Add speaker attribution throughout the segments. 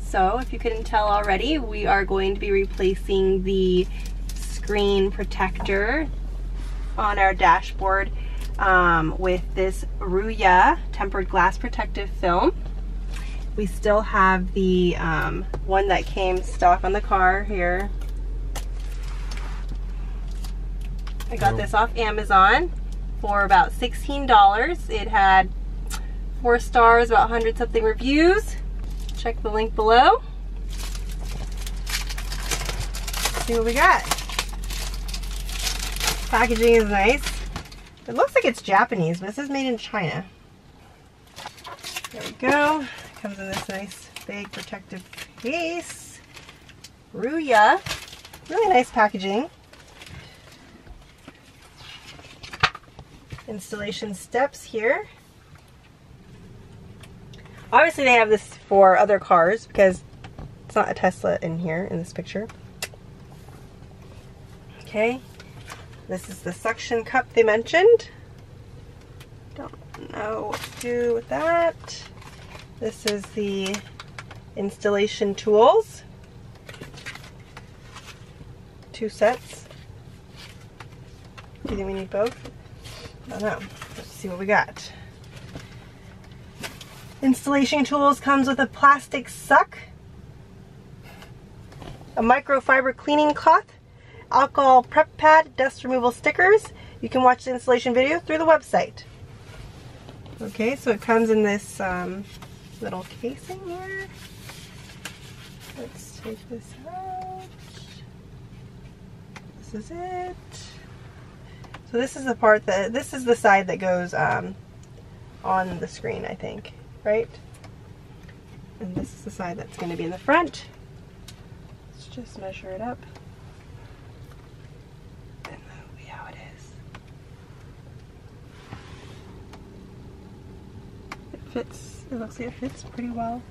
Speaker 1: So if you couldn't tell already, we are going to be replacing the screen protector on our dashboard with this Ruya tempered glass protective film. We still have the one that came stock on the car here. I got this off Amazon for about $16. It had 4 stars, about 100 something reviews. Check the link below. See what we got. Packaging is nice. It looks like it's Japanese, but this is made in China. There we go. It comes in this nice big protective case. Ruya. Really nice packaging. Installation steps here. Obviously they have this for other cars because it's not a Tesla in here in this picture. Okay, this is the suction cup they mentioned. Don't know what to do with that. This is the installation tools. 2 sets. Do you think we need both? I don't know. Let's see what we got. Installation tools comes with a plastic suck, a microfiber cleaning cloth, alcohol prep pad, dust removal stickers. You can watch the installation video through the website. Okay, so it comes in this little casing here. Let's take this out. This is it. So this is the part that, this is the side that goes on the screen, I think, right? And this is the side that's going to be in the front. Let's just measure it up. And that'll be how it is. It fits, it looks like it fits pretty well.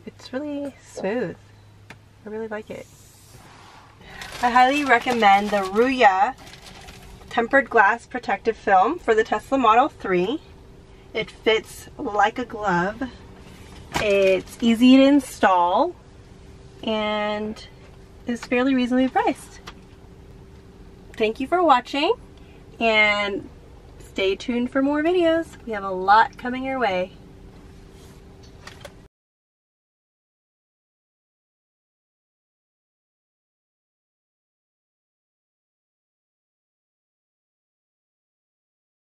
Speaker 1: It's really smooth. I really like it. I highly recommend the Ruya tempered glass protective film for the Tesla Model 3. It fits like a glove. It's easy to install and is fairly reasonably priced. Thank you for watching and stay tuned for more videos. We have a lot coming your way.